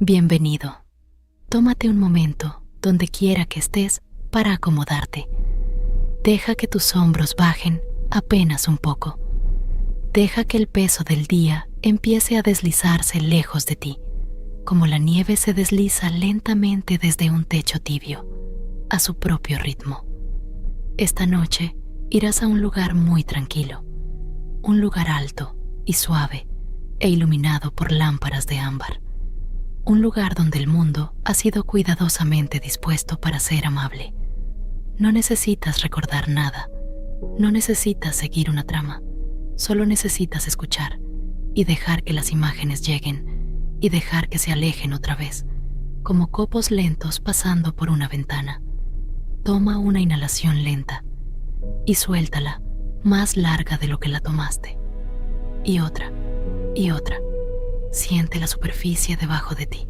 Bienvenido. Tómate un momento, donde quiera que estés, para acomodarte. Deja que tus hombros bajen apenas un poco. Deja que el peso del día empiece a deslizarse lejos de ti, como la nieve se desliza lentamente desde un techo tibio, a su propio ritmo. Esta noche irás a un lugar muy tranquilo, un lugar alto y suave e iluminado por lámparas de ámbar. Un lugar donde el mundo ha sido cuidadosamente dispuesto para ser amable. No necesitas recordar nada, no necesitas seguir una trama, solo necesitas escuchar y dejar que las imágenes lleguen y dejar que se alejen otra vez, como copos lentos pasando por una ventana. Toma una inhalación lenta y suéltala, más larga de lo que la tomaste. Y otra, y otra. Siente la superficie debajo de ti,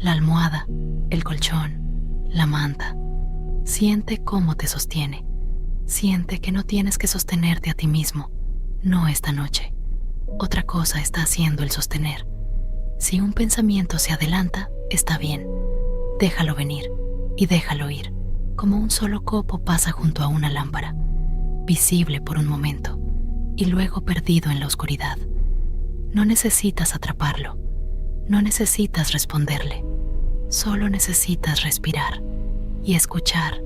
la almohada, el colchón, la manta. Siente cómo te sostiene. Siente que no tienes que sostenerte a ti mismo, no esta noche. Otra cosa está haciendo el sostener. Si un pensamiento se adelanta, está bien. Déjalo venir y déjalo ir, como un solo copo pasa junto a una lámpara, visible por un momento y luego perdido en la oscuridad. No necesitas atraparlo, no necesitas responderle, solo necesitas respirar y escuchar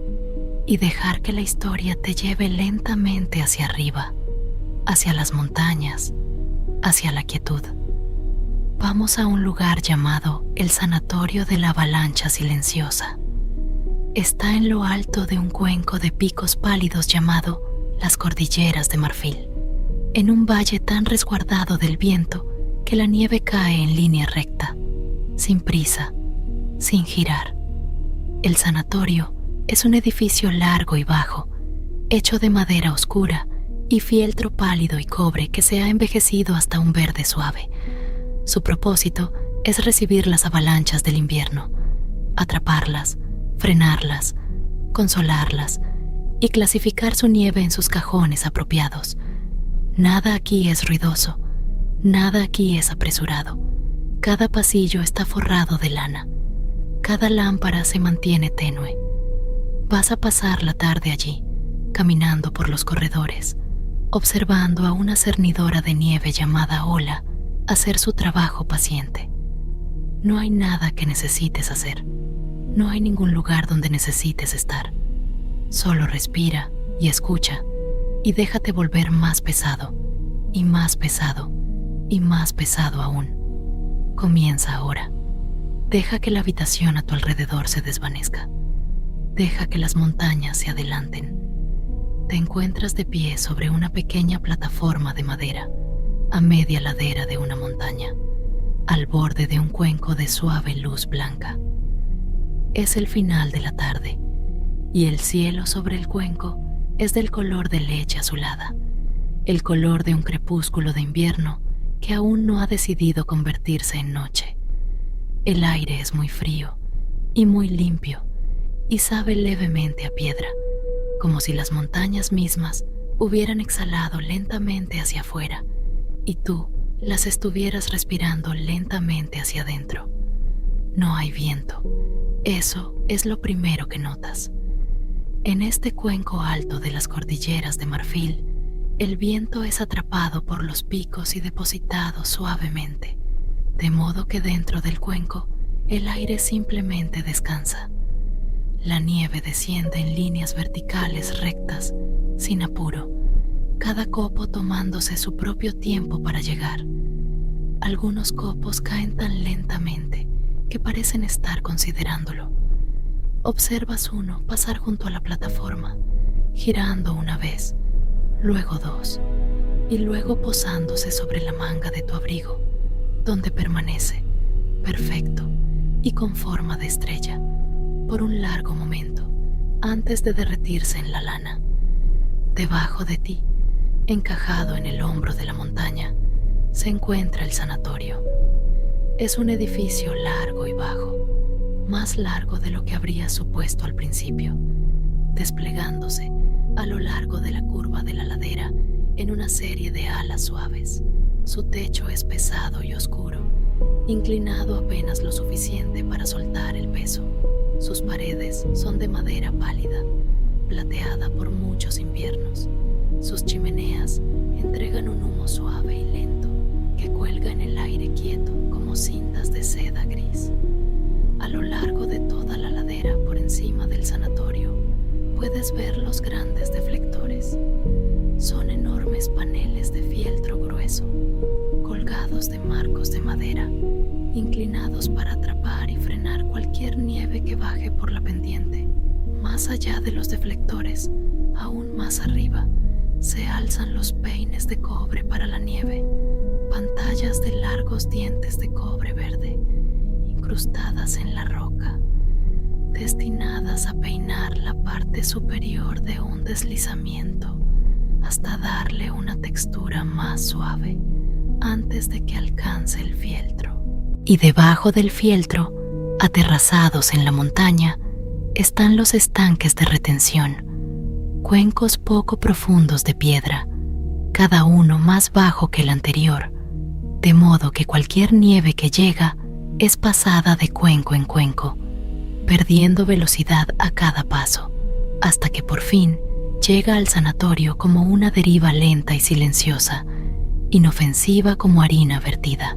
y dejar que la historia te lleve lentamente hacia arriba, hacia las montañas, hacia la quietud. Vamos a un lugar llamado el Sanatorio de la Avalancha Silenciosa. Está en lo alto de un cuenco de picos pálidos llamado las Cordilleras de Marfil, en un valle tan resguardado del viento que la nieve cae en línea recta, sin prisa, sin girar. El sanatorio es un edificio largo y bajo, hecho de madera oscura y fieltro pálido y cobre que se ha envejecido hasta un verde suave. Su propósito es recibir las avalanchas del invierno, atraparlas, frenarlas, consolarlas y clasificar su nieve en sus cajones apropiados. Nada aquí es ruidoso, nada aquí es apresurado. Cada pasillo está forrado de lana. Cada lámpara se mantiene tenue. Vas a pasar la tarde allí, caminando por los corredores, observando a una cernidora de nieve llamada Ola hacer su trabajo paciente. No hay nada que necesites hacer. No hay ningún lugar donde necesites estar. Solo respira y escucha y déjate volver más pesado y más pesado y más pesado aún. Comienza ahora. Deja que la habitación a tu alrededor se desvanezca. Deja que las montañas se adelanten. Te encuentras de pie sobre una pequeña plataforma de madera, a media ladera de una montaña, al borde de un cuenco de suave luz blanca. Es el final de la tarde, y el cielo sobre el cuenco es del color de leche azulada, el color de un crepúsculo de invierno que aún no ha decidido convertirse en noche. El aire es muy frío y muy limpio y sabe levemente a piedra, como si las montañas mismas hubieran exhalado lentamente hacia afuera y tú las estuvieras respirando lentamente hacia adentro. No hay viento. Eso es lo primero que notas. En este cuenco alto de las Cordilleras de Marfil, el viento es atrapado por los picos y depositado suavemente, de modo que dentro del cuenco el aire simplemente descansa. La nieve desciende en líneas verticales rectas, sin apuro, cada copo tomándose su propio tiempo para llegar. Algunos copos caen tan lentamente que parecen estar considerándolo. Observas uno pasar junto a la plataforma, girando una vez, luego dos, y luego posándose sobre la manga de tu abrigo, donde permanece, perfecto y con forma de estrella, por un largo momento, antes de derretirse en la lana. Debajo de ti, encajado en el hombro de la montaña, se encuentra el sanatorio. Es un edificio largo y bajo, más largo de lo que habrías supuesto al principio, desplegándose a lo largo de la curva de la ladera en una serie de alas suaves. Su techo es pesado y oscuro, inclinado apenas lo suficiente para soltar el peso. Sus paredes son de madera pálida, plateada por muchos inviernos. Sus chimeneas entregan un humo suave y lento que cuelga en el aire quieto como cintas de seda gris. A lo largo de toda la ladera por encima del sanatorio puedes ver los grandes deflectores. Son enormes paneles de fieltro grueso, colgados de marcos de madera, inclinados para atrapar y frenar cualquier nieve que baje por la pendiente. Más allá de los deflectores, aún más arriba, se alzan los peines de cobre para la nieve, pantallas de largos dientes de cobre verde, incrustadas en la roca, destinadas a peinar la parte superior de un deslizamiento hasta darle una textura más suave antes de que alcance el fieltro. Y debajo del fieltro, aterrazados en la montaña, están los estanques de retención, cuencos poco profundos de piedra, cada uno más bajo que el anterior, de modo que cualquier nieve que llega es pasada de cuenco en cuenco, perdiendo velocidad a cada paso, hasta que por fin llega al sanatorio como una deriva lenta y silenciosa, inofensiva como harina vertida.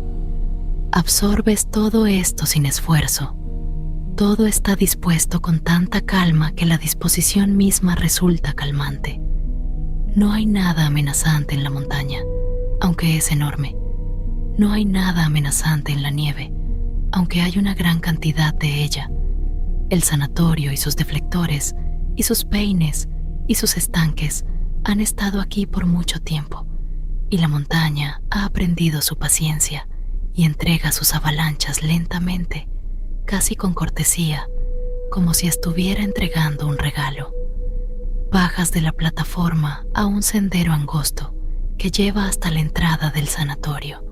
Absorbes todo esto sin esfuerzo. Todo está dispuesto con tanta calma que la disposición misma resulta calmante. No hay nada amenazante en la montaña, aunque es enorme. No hay nada amenazante en la nieve, aunque hay una gran cantidad de ella. El sanatorio y sus deflectores, y sus peines, y sus estanques han estado aquí por mucho tiempo, y la montaña ha aprendido su paciencia y entrega sus avalanchas lentamente, casi con cortesía, como si estuviera entregando un regalo. Bajas de la plataforma a un sendero angosto que lleva hasta la entrada del sanatorio.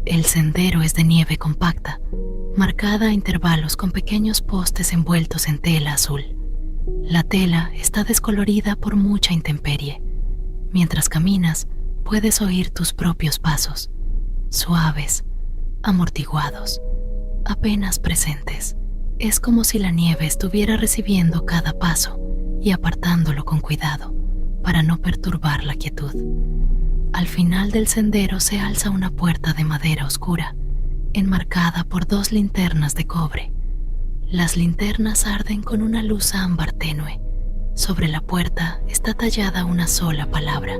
El sendero es de nieve compacta, marcada a intervalos con pequeños postes envueltos en tela azul. La tela está descolorida por mucha intemperie. Mientras caminas, puedes oír tus propios pasos, suaves, amortiguados, apenas presentes. Es como si la nieve estuviera recibiendo cada paso y apartándolo con cuidado para no perturbar la quietud. Al final del sendero se alza una puerta de madera oscura, enmarcada por 2 linternas de cobre. Las linternas arden con una luz ámbar tenue. Sobre la puerta está tallada una sola palabra,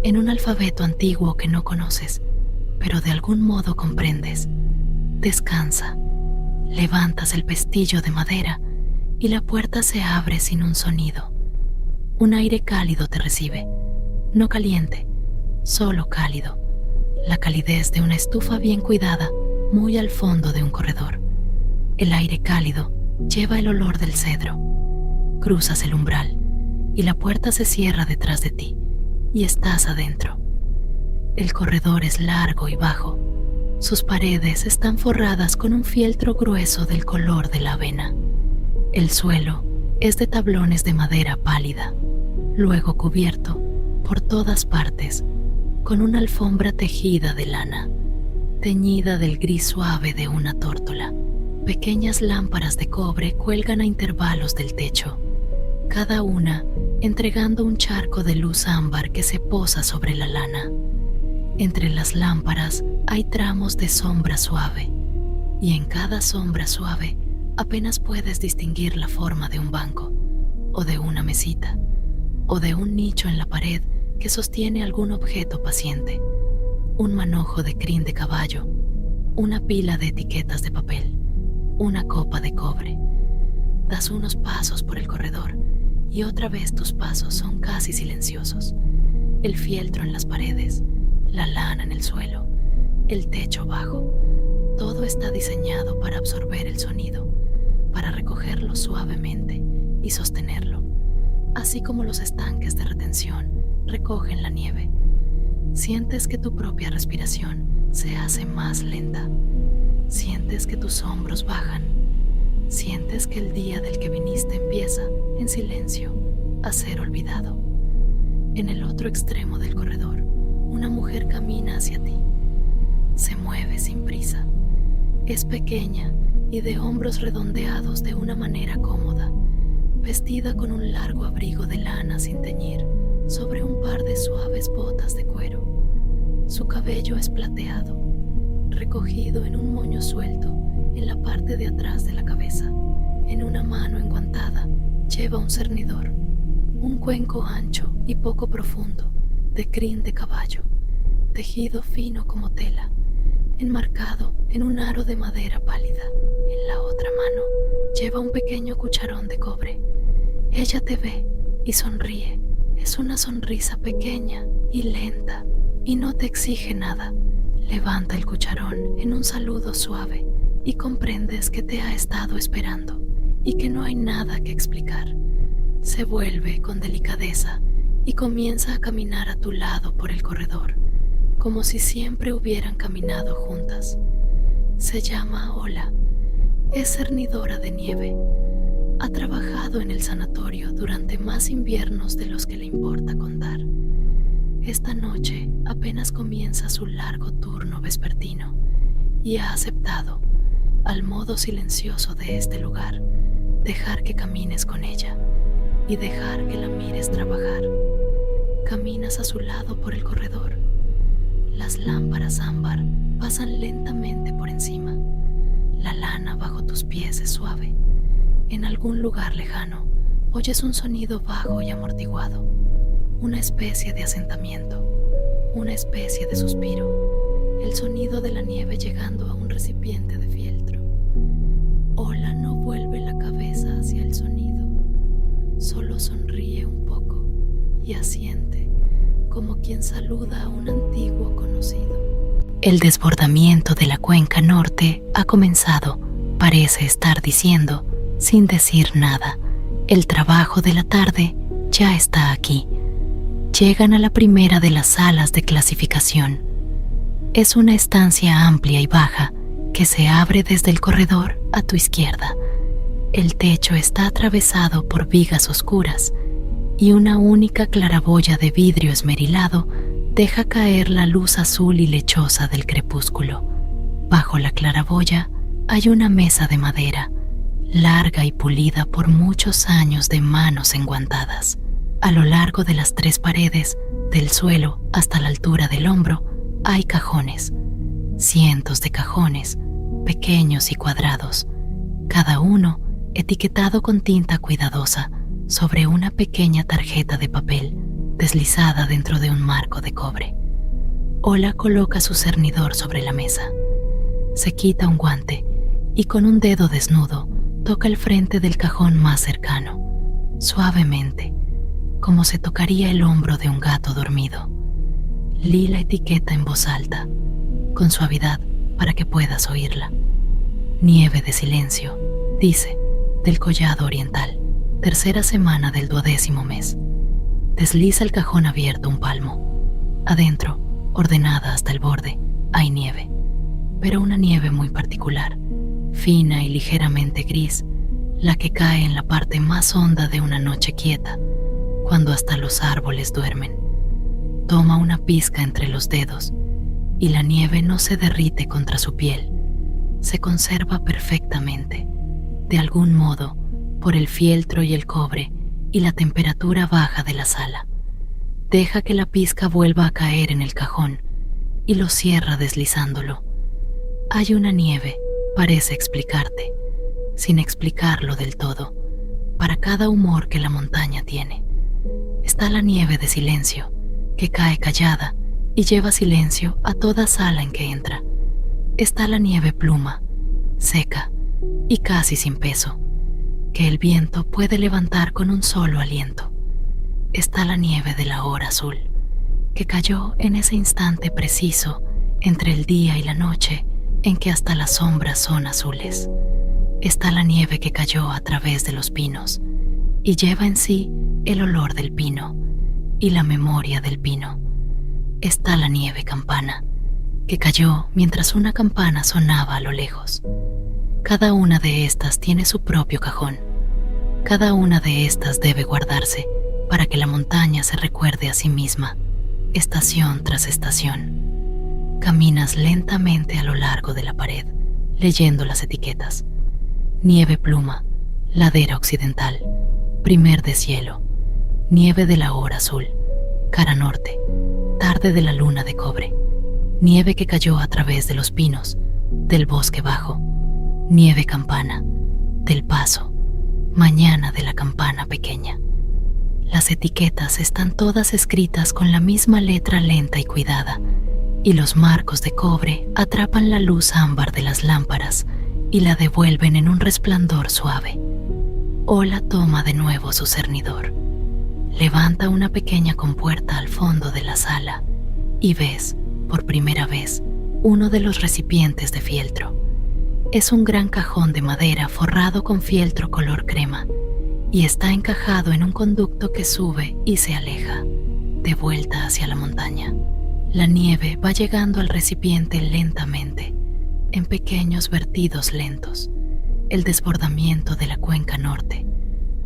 en un alfabeto antiguo que no conoces, pero de algún modo comprendes. Descansa. Levantas el pestillo de madera y la puerta se abre sin un sonido. Un aire cálido te recibe, no caliente, solo cálido. La calidez de una estufa bien cuidada, muy al fondo de un corredor. El aire cálido lleva el olor del cedro. Cruzas el umbral y la puerta se cierra detrás de ti y estás adentro. El corredor es largo y bajo. Sus paredes están forradas con un fieltro grueso del color de la avena. El suelo es de tablones de madera pálida, luego cubierto por todas partes con una alfombra tejida de lana, teñida del gris suave de una tórtola. Pequeñas lámparas de cobre cuelgan a intervalos del techo, cada una entregando un charco de luz ámbar que se posa sobre la lana. Entre las lámparas hay tramos de sombra suave, y en cada sombra suave apenas puedes distinguir la forma de un banco, o de una mesita, o de un nicho en la pared que sostiene algún objeto paciente, un manojo de crin de caballo, una pila de etiquetas de papel, una copa de cobre. Das unos pasos por el corredor y otra vez tus pasos son casi silenciosos. El fieltro en las paredes, la lana en el suelo, el techo bajo, todo está diseñado para absorber el sonido, para recogerlo suavemente y sostenerlo, así como los estanques de retención recogen la nieve. Sientes que tu propia respiración se hace más lenta. Sientes que tus hombros bajan. Sientes que el día del que viniste empieza, en silencio, a ser olvidado. En el otro extremo del corredor, una mujer camina hacia ti. Se mueve sin prisa, Es pequeña y de hombros redondeados de una manera cómoda, vestida con un largo abrigo de lana sin teñir sobre un par de suaves botas de cuero. Su cabello es plateado, recogido en un moño suelto en la parte de atrás de la cabeza. En una mano enguantada lleva un cernidor, un cuenco ancho y poco profundo de crin de caballo, tejido fino como tela, enmarcado en un aro de madera pálida. En la otra mano lleva un pequeño cucharón de cobre. Ella te ve y sonríe. Es una sonrisa pequeña y lenta y no te exige nada. Levanta el cucharón en un saludo suave y comprendes que te ha estado esperando y que no hay nada que explicar. Se vuelve con delicadeza y comienza a caminar a tu lado por el corredor, como si siempre hubieran caminado juntas. Se llama Ola. Es cernidora de nieve. Ha trabajado en el sanatorio durante más inviernos de los que le importa contar. Esta noche apenas comienza su largo turno vespertino y ha aceptado, al modo silencioso de este lugar, dejar que camines con ella y dejar que la mires trabajar. Caminas a su lado por el corredor. Las lámparas ámbar pasan lentamente por encima. La lana bajo tus pies es suave. En algún lugar lejano oyes un sonido bajo y amortiguado, una especie de asentamiento, una especie de suspiro, el sonido de la nieve llegando a un recipiente de fieltro. Ola no vuelve la cabeza hacia el sonido, solo sonríe un poco y asiente como quien saluda a un antiguo conocido. El desbordamiento de la cuenca norte ha comenzado, parece estar diciendo, sin decir nada, el trabajo de la tarde ya está aquí. Llegan a la primera de las salas de clasificación. Es una estancia amplia y baja que se abre desde el corredor a tu izquierda. El techo está atravesado por vigas oscuras y una única claraboya de vidrio esmerilado deja caer la luz azul y lechosa del crepúsculo. Bajo la claraboya hay una mesa de madera, larga y pulida por muchos años de manos enguantadas. A lo largo de las 3 paredes, del suelo hasta la altura del hombro, hay cajones. Cientos de cajones, pequeños y cuadrados, cada uno etiquetado con tinta cuidadosa sobre una pequeña tarjeta de papel deslizada dentro de un marco de cobre. Ola coloca su cernidor sobre la mesa. Se quita un guante y con un dedo desnudo toca el frente del cajón más cercano, suavemente, como se tocaría el hombro de un gato dormido. Lee la etiqueta en voz alta, con suavidad para que puedas oírla. Nieve de silencio, dice, del Collado Oriental, 3ª semana del 12º mes. Desliza el cajón abierto un palmo. Adentro, ordenada hasta el borde, hay nieve, pero una nieve muy particular, fina y ligeramente gris, la que cae en la parte más honda de una noche quieta, cuando hasta los árboles duermen. Toma una pizca entre los dedos y la nieve no se derrite contra su piel, se conserva perfectamente, de algún modo, por el fieltro y el cobre y la temperatura baja de la sala. Deja que la pizca vuelva a caer en el cajón y lo cierra deslizándolo. Hay una nieve, parece explicarte, sin explicarlo del todo, para cada humor que la montaña tiene. Está la nieve de silencio, que cae callada y lleva silencio a toda sala en que entra. Está la nieve pluma, seca y casi sin peso, que el viento puede levantar con un solo aliento. Está la nieve de la hora azul, que cayó en ese instante preciso entre el día y la noche en que hasta las sombras son azules. Está la nieve que cayó a través de los pinos y lleva en sí el olor del pino y la memoria del pino. Está la nieve campana, que cayó mientras una campana sonaba a lo lejos. Cada una de estas tiene su propio cajón. Cada una de estas debe guardarse para que la montaña se recuerde a sí misma, estación tras estación. Caminas lentamente a lo largo de la pared, leyendo las etiquetas. Nieve pluma, ladera occidental, primer deshielo, nieve de la hora azul, cara norte, tarde de la luna de cobre, nieve que cayó a través de los pinos, del bosque bajo, nieve campana, del paso, mañana de la campana pequeña. Las etiquetas están todas escritas con la misma letra lenta y cuidada, y los marcos de cobre atrapan la luz ámbar de las lámparas y la devuelven en un resplandor suave. Ola toma de nuevo su cernidor. Levanta una pequeña compuerta al fondo de la sala y ves, por primera vez, uno de los recipientes de fieltro. Es un gran cajón de madera forrado con fieltro color crema y está encajado en un conducto que sube y se aleja, de vuelta hacia la montaña. La nieve va llegando al recipiente lentamente, en pequeños vertidos lentos, el desbordamiento de la cuenca norte,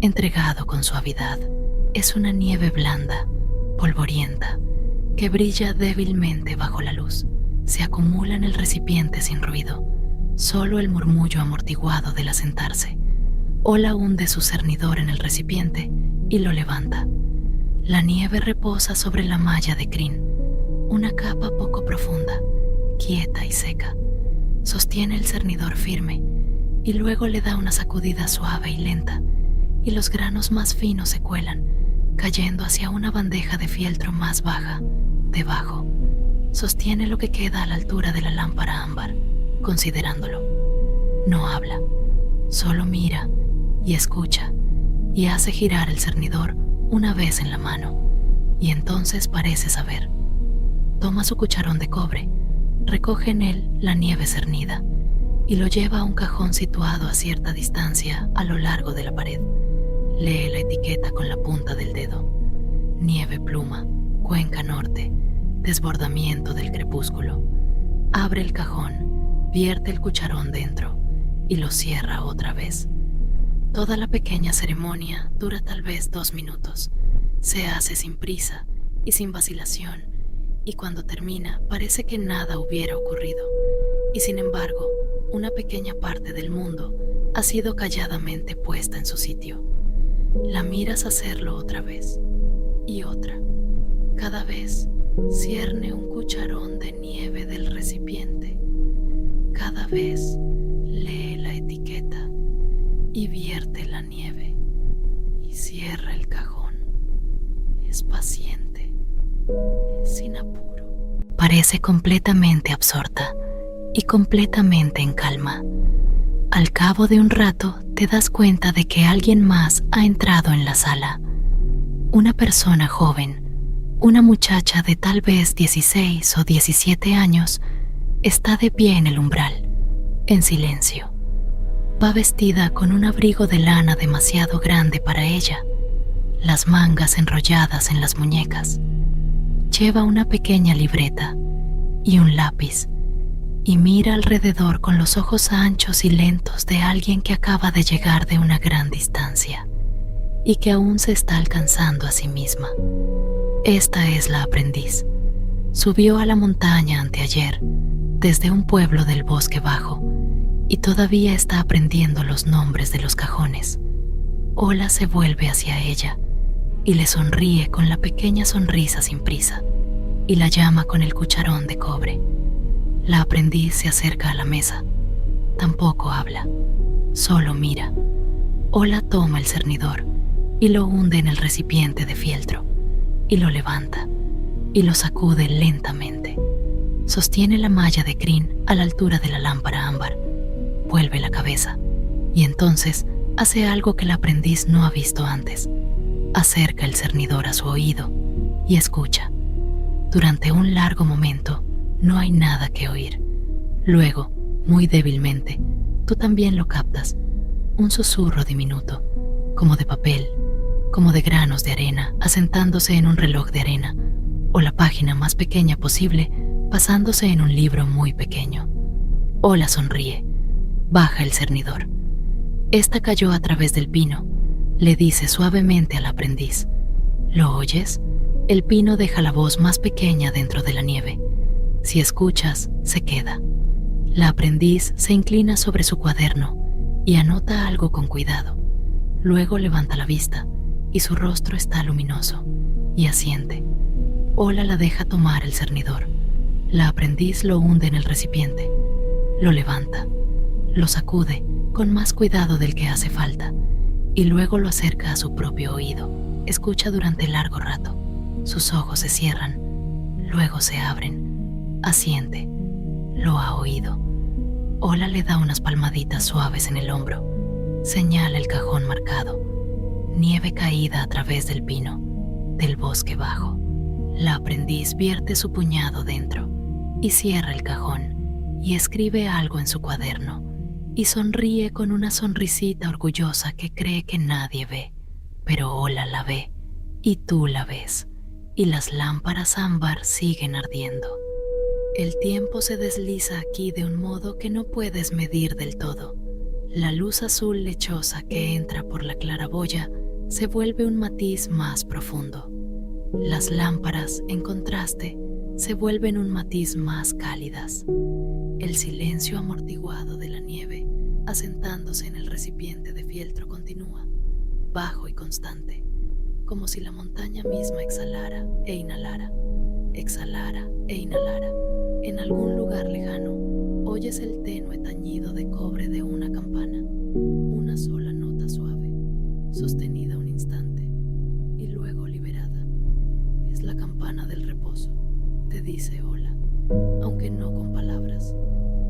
entregado con suavidad. Es una nieve blanda, polvorienta, que brilla débilmente bajo la luz. Se acumula en el recipiente sin ruido, solo el murmullo amortiguado del asentarse. Ola hunde su cernidor en el recipiente y lo levanta. La nieve reposa sobre la malla de crin, una capa poco profunda, quieta y seca. Sostiene el cernidor firme y luego le da una sacudida suave y lenta, y los granos más finos se cuelan, cayendo hacia una bandeja de fieltro más baja, debajo. Sostiene lo que queda a la altura de la lámpara ámbar, considerándolo. No habla, solo mira y escucha, y hace girar el cernidor una vez en la mano, y entonces parece saber. Toma su cucharón de cobre, recoge en él la nieve cernida y lo lleva a un cajón situado a cierta distancia a lo largo de la pared. Lee la etiqueta con la punta del dedo. Nieve pluma, cuenca norte, desbordamiento del crepúsculo. Abre el cajón, vierte el cucharón dentro y lo cierra otra vez. Toda la pequeña ceremonia dura tal vez 2 minutos. Se hace sin prisa y sin vacilación, y cuando termina parece que nada hubiera ocurrido. Y sin embargo, una pequeña parte del mundo ha sido calladamente puesta en su sitio. La miras hacerlo otra vez y otra. Cada vez cierne un cucharón de nieve del recipiente. Cada vez lee la etiqueta y vierte la nieve y cierra el cajón. Es paciente, es sin apuro. Parece completamente absorta y completamente en calma. Al cabo de un rato te das cuenta de que alguien más ha entrado en la sala. Una persona joven, una muchacha de tal vez 16 o 17 años, está de pie en el umbral, en silencio. Va vestida con un abrigo de lana demasiado grande para ella, las mangas enrolladas en las muñecas. Lleva una pequeña libreta y un lápiz y mira alrededor con los ojos anchos y lentos de alguien que acaba de llegar de una gran distancia y que aún se está alcanzando a sí misma. Esta es la aprendiz. Subió a la montaña anteayer, desde un pueblo del bosque bajo, y todavía está aprendiendo los nombres de los cajones. Ola se vuelve hacia ella y le sonríe con la pequeña sonrisa sin prisa y la llama con el cucharón de cobre. La aprendiz se acerca a la mesa. Tampoco habla, solo mira. Ola toma el cernidor y lo hunde en el recipiente de fieltro y lo levanta y lo sacude lentamente. Sostiene la malla de crin a la altura de la lámpara ámbar, vuelve la cabeza y entonces hace algo que el aprendiz no ha visto antes. Acerca el cernidor a su oído y escucha. Durante un largo momento no hay nada que oír. Luego, muy débilmente, tú también lo captas, un susurro diminuto, como de papel, como de granos de arena asentándose en un reloj de arena, o la página más pequeña posible pasándose en un libro muy pequeño. Ola sonríe, baja el cernidor. Esta cayó a través del pino, le dice suavemente al aprendiz. ¿Lo oyes? El pino deja la voz más pequeña dentro de la nieve. Si escuchas, se queda. La aprendiz se inclina sobre su cuaderno y anota algo con cuidado. Luego levanta la vista y su rostro está luminoso y asiente. Ola la deja tomar el cernidor. La aprendiz lo hunde en el recipiente, lo levanta, lo sacude con más cuidado del que hace falta y luego lo acerca a su propio oído. Escucha durante largo rato. Sus ojos se cierran, luego se abren. Asiente. Lo ha oído. Ola le da unas palmaditas suaves en el hombro. Señala el cajón marcado. Nieve caída a través del pino, del bosque bajo. La aprendiz vierte su puñado dentro y cierra el cajón y escribe algo en su cuaderno y sonríe con una sonrisita orgullosa que cree que nadie ve, pero Ola la ve y tú la ves y las lámparas ámbar siguen ardiendo. El tiempo se desliza aquí de un modo que no puedes medir del todo. La luz azul lechosa que entra por la claraboya se vuelve un matiz más profundo. Las lámparas, en contraste, se vuelven un matiz más cálidas. El silencio amortiguado de la nieve, asentándose en el recipiente de fieltro, continúa, bajo y constante, como si la montaña misma exhalara e inhalara, exhalara e inhalara. En algún lugar lejano, oyes el tenue tañido de cobre de una campana, una sola nota suave, sostenida un instante y luego liberada. Es la campana del reposo, te dice Ola, aunque no con palabras.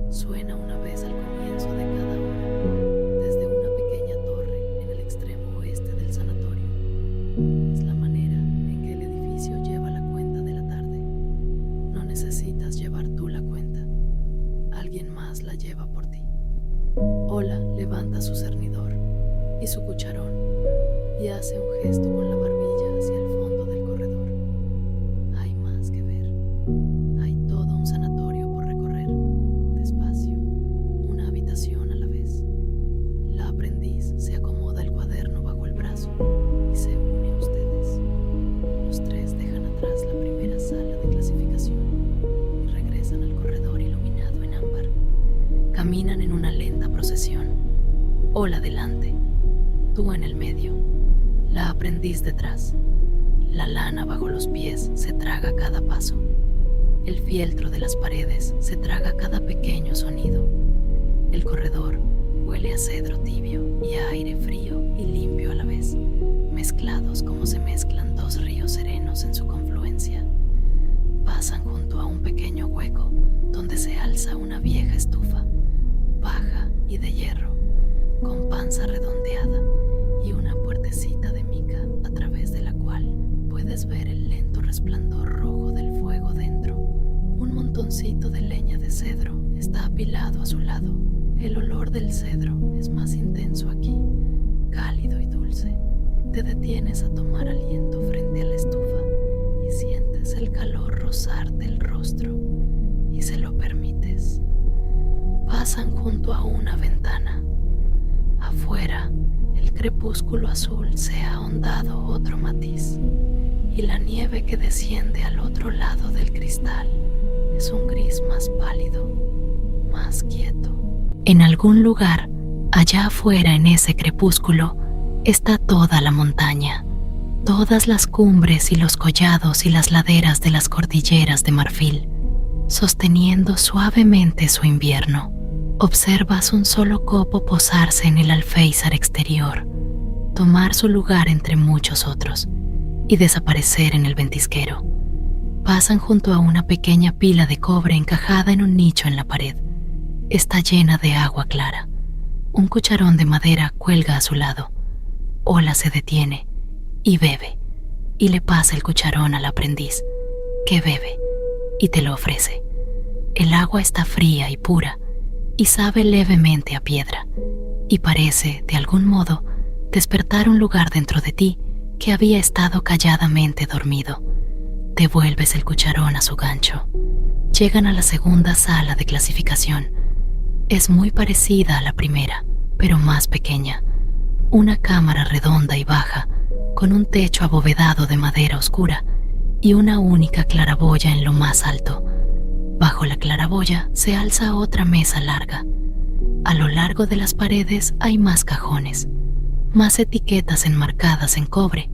Suena una vez al comienzo de cada hora, desde una pequeña torre en el extremo oeste del sanatorio. Es la manera en que el edificio lleva la cuenta de la tarde. No necesitas llevar tú la cuenta, alguien más la lleva por ti. Ola levanta su cernidor y su cucharón y hace un gesto con la barbilla hacia el fondo del corredor. Hay más que ver. Hay todo un sanatorio por recorrer, despacio, una habitación a la vez. La aprendiz se acomoda el cuaderno bajo el brazo y se une a ustedes. Los tres dejan atrás la primera sala de clasificación y regresan al corredor iluminado en ámbar. Caminan en una lenta procesión. Ola delante, tú en el medio, la aprendiz detrás. La lana bajo los pies se traga cada paso. El fieltro de las paredes se traga cada pequeño sonido. El corredor huele a cedro tibio y a aire frío y limpio a la vez, mezclados como se mezclan dos ríos serenos en su confluencia. Pasan junto a un pequeño hueco donde se alza una vieja estufa, baja y de hierro, con panza redondeada y una puertecita de mica a través de la cual puedes ver el lento resplandor rojo del fuego dentro. Un montoncito de leña de cedro está apilado a su lado. El olor del cedro es más intenso aquí, cálido y dulce. Te detienes a tomar aliento frente a la estufa y sientes el calor rozarte el rostro y se lo permites. Pasan junto a una ventana. Afuera, el crepúsculo azul se ha ahondado otro matiz y la nieve que desciende al otro lado del cristal es un gris más pálido, más quieto. En algún lugar, allá afuera en ese crepúsculo, está toda la montaña, todas las cumbres y los collados y las laderas de las cordilleras de marfil, sosteniendo suavemente su invierno. Observas un solo copo posarse en el alféizar exterior, tomar su lugar entre muchos otros y desaparecer en el ventisquero. Pasan junto a una pequeña pila de cobre encajada en un nicho en la pared. Está llena de agua clara. Un cucharón de madera cuelga a su lado. Ola se detiene y bebe, y le pasa el cucharón al aprendiz, que bebe y te lo ofrece. El agua está fría y pura, y sabe levemente a piedra, y parece, de algún modo, despertar un lugar dentro de ti que había estado calladamente dormido. Devuelves el cucharón a su gancho. Llegan a la segunda sala de clasificación. Es muy parecida a la primera, pero más pequeña. Una cámara redonda y baja, con un techo abovedado de madera oscura y una única claraboya en lo más alto. Bajo la claraboya se alza otra mesa larga. A lo largo de las paredes hay más cajones, más etiquetas enmarcadas en cobre,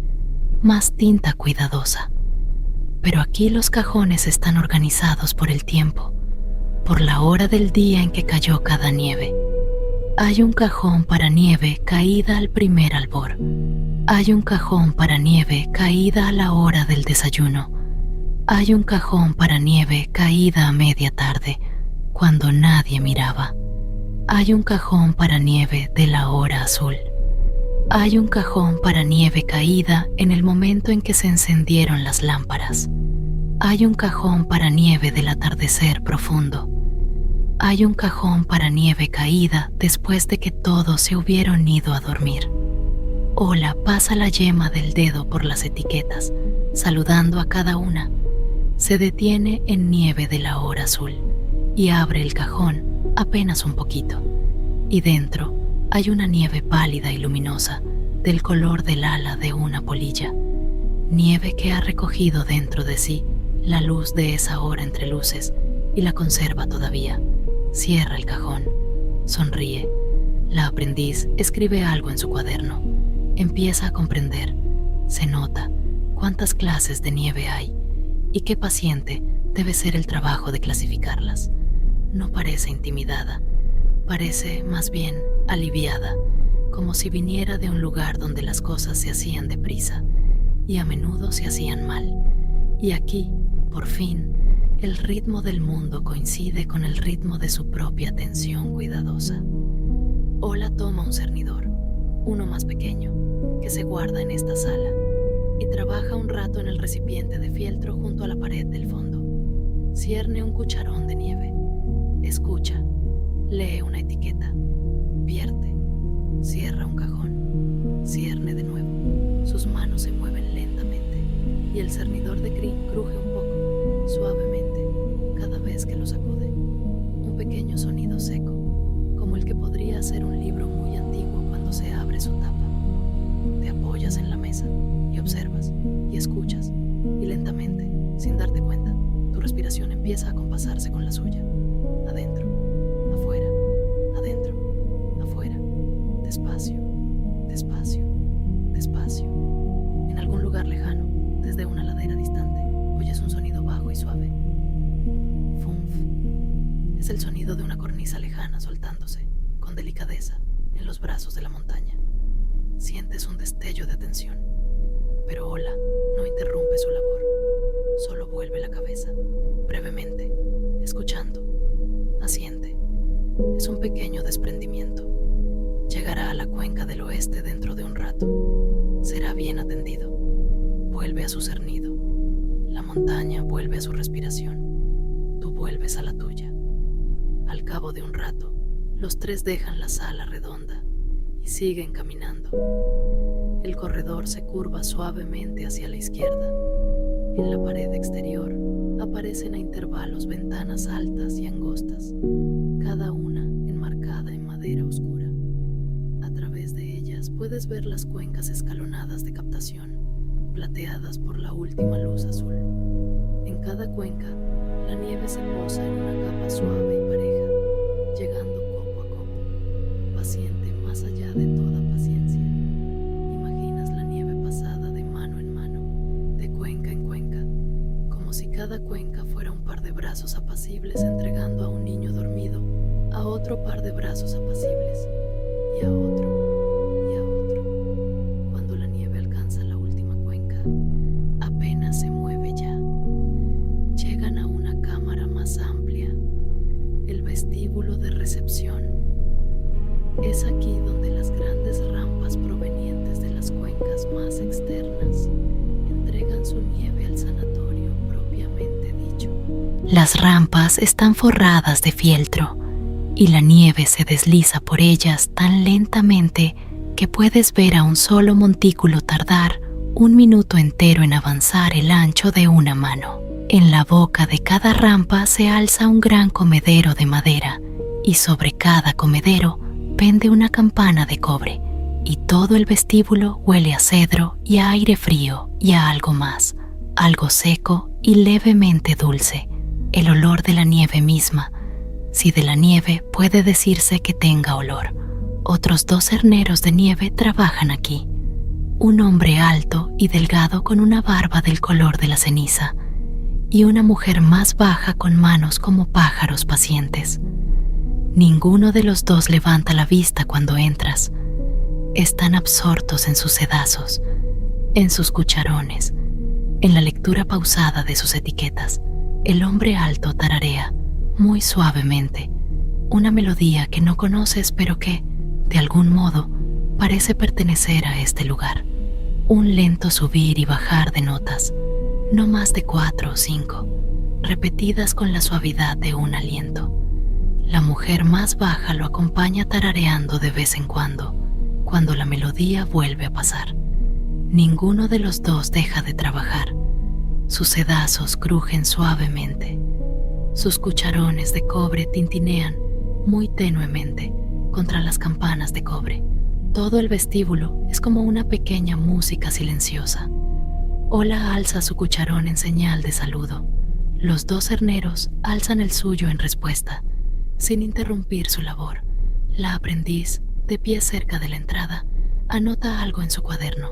más tinta cuidadosa. Pero aquí los cajones están organizados por el tiempo, por la hora del día en que cayó cada nieve. Hay un cajón para nieve caída al primer albor. Hay un cajón para nieve caída a la hora del desayuno. Hay un cajón para nieve caída a media tarde, cuando nadie miraba. Hay un cajón para nieve de la hora azul. Hay un cajón para nieve caída en el momento en que se encendieron las lámparas. Hay un cajón para nieve del atardecer profundo. Hay un cajón para nieve caída después de que todos se hubieron ido a dormir. Ola pasa la yema del dedo por las etiquetas, saludando a cada una. Se detiene en nieve de la hora azul y abre el cajón apenas un poquito. Y dentro hay una nieve pálida y luminosa, del color del ala de una polilla. Nieve que ha recogido dentro de sí la luz de esa hora entre luces y la conserva todavía. Cierra el cajón, sonríe. La aprendiz escribe algo en su cuaderno. Empieza a comprender. Se nota cuántas clases de nieve hay y qué paciente debe ser el trabajo de clasificarlas. No parece intimidada, parece más bien aliviada, como si viniera de un lugar donde las cosas se hacían deprisa y a menudo se hacían mal. Y aquí, por fin, el ritmo del mundo coincide con el ritmo de su propia atención cuidadosa. Ola toma un cernidor, uno más pequeño, que se guarda en esta sala, y trabaja un rato en el recipiente de fieltro junto a la pared del fondo. Cierne un cucharón de nieve, escucha, lee una etiqueta, vierte, cierra un cajón, cierne de nuevo. Sus manos se mueven lentamente y el cernidor de Cree cruje un poco, suavemente, cada vez que lo sacude. Un pequeño sonido seco, como el que podría ser un libro muy antiguo cuando se abre su tapa. Te apoyas en la mesa y observas y escuchas, y lentamente, sin darte cuenta, tu respiración empieza a compasarse con la suya. Adentro, afuera, adentro, afuera, despacio, despacio, despacio. En algún lugar lejano, desde una ladera distante, oyes un sonido bajo y suave. Funf. Es el sonido de una cornisa lejana soltándose, con delicadeza, en los brazos de la montaña. Sientes un destello de atención, pero Ola no interrumpe su labor. Solo vuelve la cabeza, brevemente, escuchando. Asiente. Es un pequeño desprendimiento. Llegará a la cuenca del oeste dentro de un rato. Será bien atendido. Vuelve a su cernido. La montaña vuelve a su respiración. Tú vuelves a la tuya. Al cabo de un rato, los tres dejan la sala redonda y siguen caminando. El corredor se curva suavemente hacia la izquierda. En la pared exterior aparecen a intervalos ventanas altas y angostas, cada una enmarcada en madera oscura. A través de ellas puedes ver las cuencas escalonadas de captación, plateadas por la última luz azul. En cada cuenca, la nieve se posa en una capa suave y pareja, llegando copo a copo, paciente más allá de toda paciencia. Imaginas la nieve pasada de mano en mano, de cuenca en cuenca, como si cada cuenca fuera un par de brazos apacibles entregando a un niño dormido a otro par de brazos apacibles, y a otro, y a otro. Cuando la nieve alcanza la última cuenca, apenas se mueve ya. Llegan a una cámara más amplia, el vestíbulo de recepción. Es aquí donde las grandes rampas provenientes de las cuencas más externas entregan su nieve al sanatorio propiamente dicho. Las rampas están forradas de fieltro y la nieve se desliza por ellas tan lentamente que puedes ver a un solo montículo tardar 1 minuto entero en avanzar el ancho de una mano. En la boca de cada rampa se alza un gran comedero de madera y sobre cada comedero pende una campana de cobre, y todo el vestíbulo huele a cedro y a aire frío y a algo más, algo seco y levemente dulce, el olor de la nieve misma, si de la nieve puede decirse que tenga olor. Otros 2 herneros de nieve trabajan aquí. Un hombre alto y delgado con una barba del color de la ceniza, y una mujer más baja con manos como pájaros pacientes. Ninguno de los 2 levanta la vista cuando entras. Están absortos en sus sedazos, en sus cucharones, en la lectura pausada de sus etiquetas. El hombre alto tararea, muy suavemente, una melodía que no conoces pero que, de algún modo, parece pertenecer a este lugar. Un lento subir y bajar de notas, no más de 4 o 5, repetidas con la suavidad de un aliento. La mujer más baja lo acompaña tarareando de vez en cuando la melodía vuelve a pasar. Ninguno de los 2 deja de trabajar. Sus sedazos crujen suavemente. Sus cucharones de cobre tintinean muy tenuemente contra las campanas de cobre. Todo el vestíbulo es como una pequeña música silenciosa. Ola alza su cucharón en señal de saludo. Los 2 herneros alzan el suyo en respuesta, sin interrumpir su labor. La aprendiz, de pie cerca de la entrada, anota algo en su cuaderno.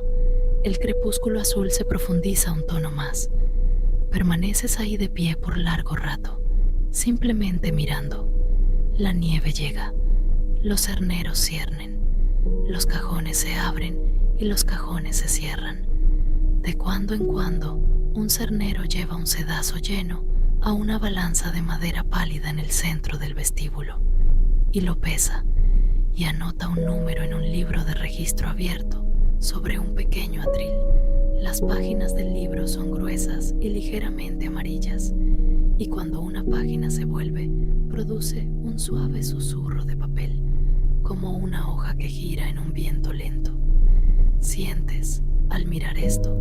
El crepúsculo azul se profundiza un tono más. Permaneces ahí de pie por largo rato, simplemente mirando. La nieve llega. Los herneros ciernen. Los cajones se abren y los cajones se cierran. De cuando en cuando, un cernero lleva un sedazo lleno a una balanza de madera pálida en el centro del vestíbulo y lo pesa y anota un número en un libro de registro abierto sobre un pequeño atril. Las páginas del libro son gruesas y ligeramente amarillas, y cuando una página se vuelve, produce un suave susurro de papel, como una hoja que gira en un viento lento. Sientes, al mirar esto,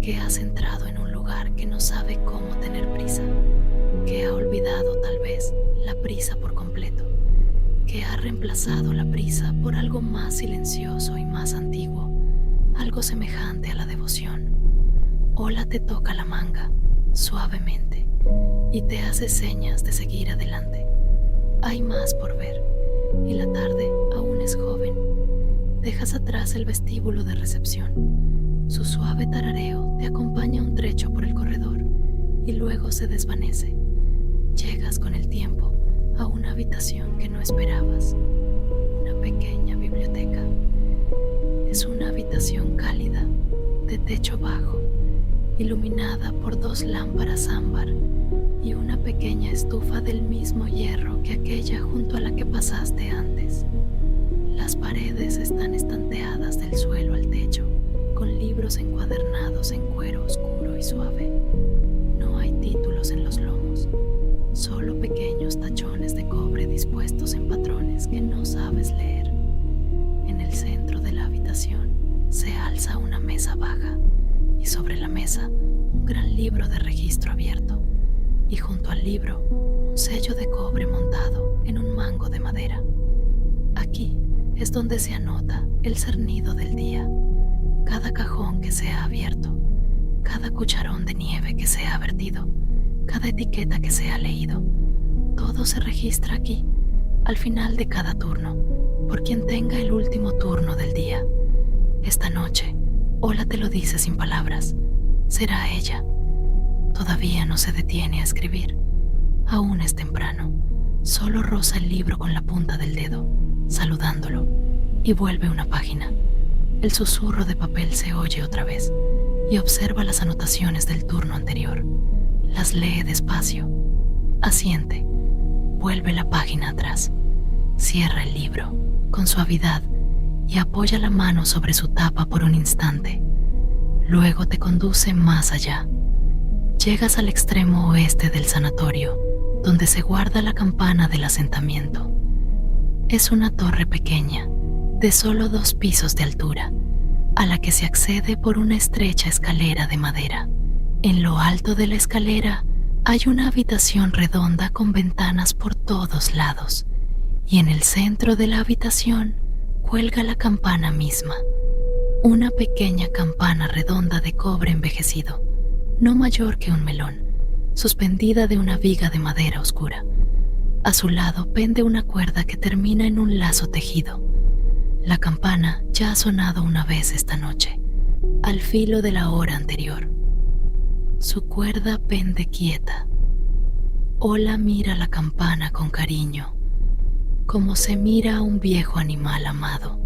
que has entrado en un lugar que no sabe cómo tener prisa, que ha olvidado tal vez la prisa por completo, que ha reemplazado la prisa por algo más silencioso y más antiguo, algo semejante a la devoción. Ola te toca la manga, suavemente, y te hace señas de seguir adelante. Hay más por ver, y la tarde aún es joven. Dejas atrás el vestíbulo de recepción. Su suave tarareo te acompaña un trecho por el corredor, y luego se desvanece. Llegas con el tiempo a una habitación que no esperabas, una pequeña biblioteca. Es una habitación cálida, de techo bajo, iluminada por 2 lámparas ámbar y una pequeña estufa del mismo hierro que aquella junto a la que pasaste antes. Las paredes están estanteadas del suelo al techo, con libros encuadernados en cuero oscuro y suave. No hay títulos en los lomos, solo pequeños tachones de cobre dispuestos en patrones que no sabes leer. En el centro de la habitación se alza una mesa baja y sobre la mesa un gran libro de registro abierto y junto al libro un sello de cobre montado en un mango de madera. Aquí es donde se anota el cernido del día, cada cajón que se ha abierto, cada cucharón de nieve que se ha vertido, cada etiqueta que se ha leído. Todo se registra aquí, al final de cada turno, por quien tenga el último turno del día. Esta noche, Ola te lo dice sin palabras. Será ella. Todavía no se detiene a escribir. Aún es temprano. Solo roza el libro con la punta del dedo, saludándolo, y vuelve una página. El susurro de papel se oye otra vez y observa las anotaciones del turno anterior. Las lee despacio. Asiente. Vuelve la página atrás. Cierra el libro con suavidad y apoya la mano sobre su tapa por un instante. Luego te conduce más allá. Llegas al extremo oeste del sanatorio, donde se guarda la campana del asentamiento. Es una torre pequeña, de solo 2 pisos de altura, a la que se accede por una estrecha escalera de madera. En lo alto de la escalera hay una habitación redonda con ventanas por todos lados, y en el centro de la habitación cuelga la campana misma, una pequeña campana redonda de cobre envejecido, no mayor que un melón, suspendida de una viga de madera oscura. A su lado pende una cuerda que termina en un lazo tejido. La campana ya ha sonado una vez esta noche, al filo de la hora anterior. Su cuerda pende quieta. Ola mira la campana con cariño, como se mira a un viejo animal amado,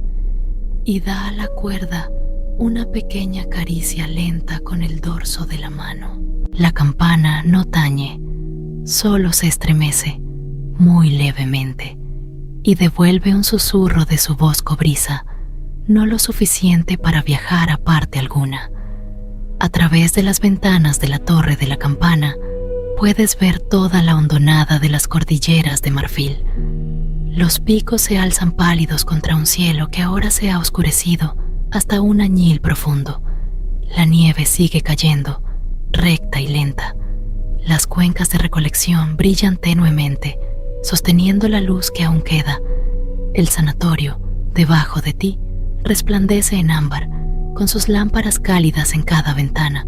y da a la cuerda una pequeña caricia lenta con el dorso de la mano. La campana no tañe, solo se estremece muy levemente y devuelve un susurro de su voz cobriza, no lo suficiente para viajar a parte alguna. A través de las ventanas de la torre de la campana puedes ver toda la hondonada de las cordilleras de Marfil. Los picos se alzan pálidos contra un cielo que ahora se ha oscurecido hasta un añil profundo. La nieve sigue cayendo, recta y lenta. Las cuencas de recolección brillan tenuemente, sosteniendo la luz que aún queda. El sanatorio, debajo de ti, resplandece en ámbar, con sus lámparas cálidas en cada ventana.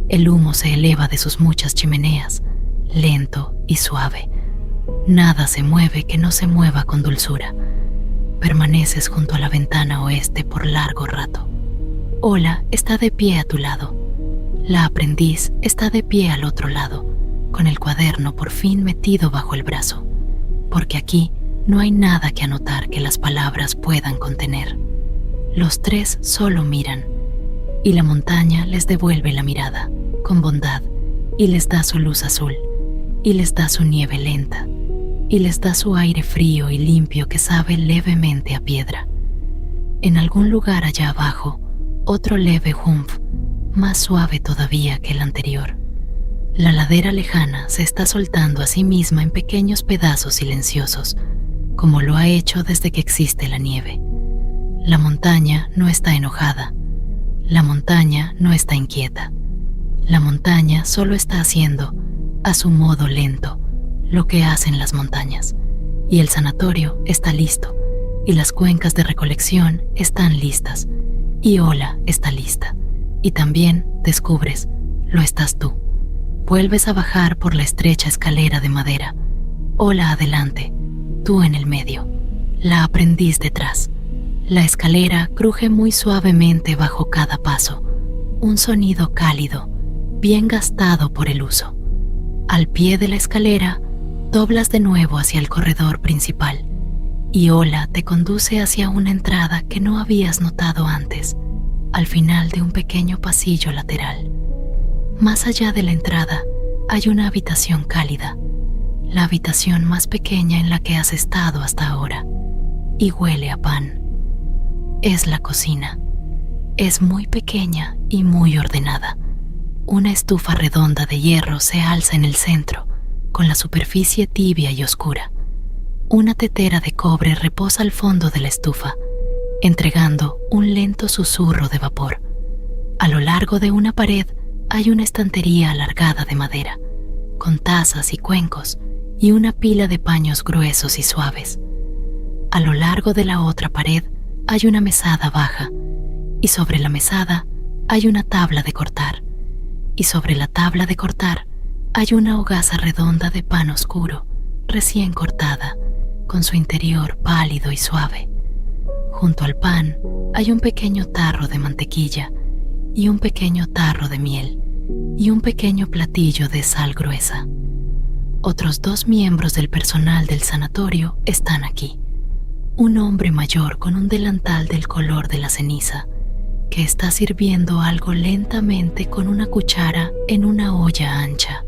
El humo se eleva de sus muchas chimeneas, lento y suave. Nada se mueve que no se mueva con dulzura. Permaneces junto a la ventana oeste por largo rato. Ola está de pie a tu lado. La aprendiz está de pie al otro lado, con el cuaderno por fin metido bajo el brazo, porque aquí no hay nada que anotar que las palabras puedan contener. Los tres solo miran, y la montaña les devuelve la mirada, con bondad, y les da su luz azul, y les da su nieve lenta, y les da su aire frío y limpio que sabe levemente a piedra. En algún lugar allá abajo, otro leve humph, más suave todavía que el anterior. La ladera lejana se está soltando a sí misma en pequeños pedazos silenciosos, como lo ha hecho desde que existe la nieve. La montaña no está enojada. La montaña no está inquieta. La montaña solo está haciendo, a su modo lento, lo que hacen las montañas. Y el sanatorio está listo, y las cuencas de recolección están listas, y Ola está lista. Y también, descubres, lo estás tú. Vuelves a bajar por la estrecha escalera de madera. Ola adelante, tú en el medio, la aprendiz detrás. La escalera cruje muy suavemente bajo cada paso, un sonido cálido, bien gastado por el uso. Al pie de la escalera, doblas de nuevo hacia el corredor principal, y Ola te conduce hacia una entrada que no habías notado antes, al final de un pequeño pasillo lateral. Más allá de la entrada, hay una habitación cálida, la habitación más pequeña en la que has estado hasta ahora, y huele a pan. Es la cocina. Es muy pequeña y muy ordenada. Una estufa redonda de hierro se alza en el centro, con la superficie tibia y oscura. Una tetera de cobre reposa al fondo de la estufa, entregando un lento susurro de vapor. A lo largo de una pared hay una estantería alargada de madera, con tazas y cuencos, y una pila de paños gruesos y suaves. A lo largo de la otra pared hay una mesada baja, y sobre la mesada hay una tabla de cortar, y sobre la tabla de cortar hay una hogaza redonda de pan oscuro, recién cortada, con su interior pálido y suave. Junto al pan hay un pequeño tarro de mantequilla, y un pequeño tarro de miel, y un pequeño platillo de sal gruesa. Otros 2 miembros del personal del sanatorio están aquí. Un hombre mayor con un delantal del color de la ceniza, que está sirviendo algo lentamente con una cuchara en una olla ancha,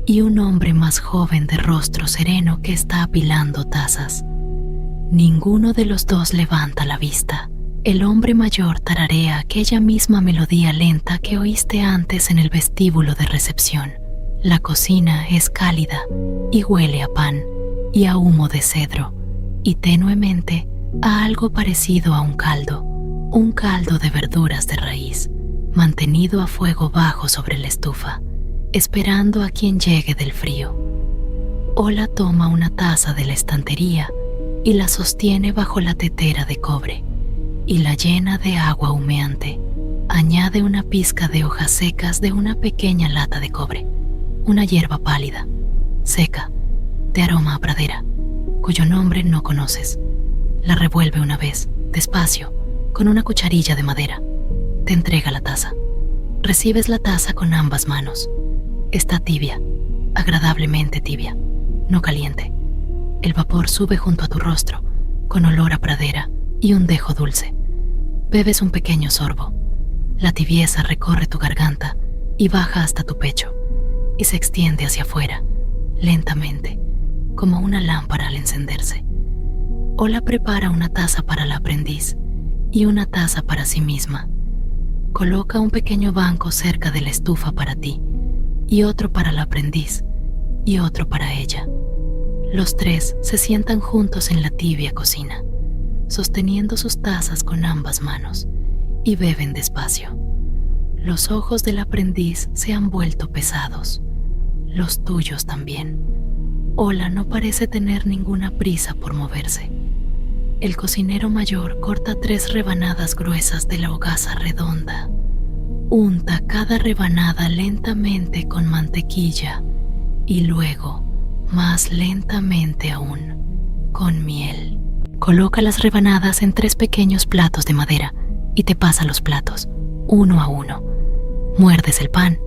y un hombre más joven de rostro sereno que está apilando tazas. Ninguno de los dos levanta la vista. El hombre mayor tararea aquella misma melodía lenta que oíste antes en el vestíbulo de recepción. La cocina es cálida y huele a pan y a humo de cedro, y tenuemente a algo parecido a un caldo de verduras de raíz, mantenido a fuego bajo sobre la estufa, esperando a quien llegue del frío. Ola toma una taza de la estantería y la sostiene bajo la tetera de cobre, y la llena de agua humeante. Añade una pizca de hojas secas de una pequeña lata de cobre, una hierba pálida, seca, de aroma a pradera, cuyo nombre no conoces. La revuelve una vez, despacio, con una cucharilla de madera. Te entrega la taza. Recibes la taza con ambas manos. Está tibia, agradablemente tibia, no caliente. El vapor sube junto a tu rostro, con olor a pradera y un dejo dulce. Bebes un pequeño sorbo. La tibieza recorre tu garganta y baja hasta tu pecho, y se extiende hacia afuera, lentamente, como una lámpara al encenderse. Ola prepara una taza para la aprendiz y una taza para sí misma. Coloca un pequeño banco cerca de la estufa para ti, y otro para la aprendiz, y otro para ella. Los tres se sientan juntos en la tibia cocina, sosteniendo sus tazas con ambas manos, y beben despacio. Los ojos del aprendiz se han vuelto pesados, los tuyos también. Ola no parece tener ninguna prisa por moverse. El cocinero mayor corta 3 rebanadas gruesas de la hogaza redonda. Unta cada rebanada lentamente con mantequilla y luego, más lentamente aún, con miel. Coloca las rebanadas en 3 pequeños platos de madera y te pasa los platos, uno a uno. Muerdes el pan.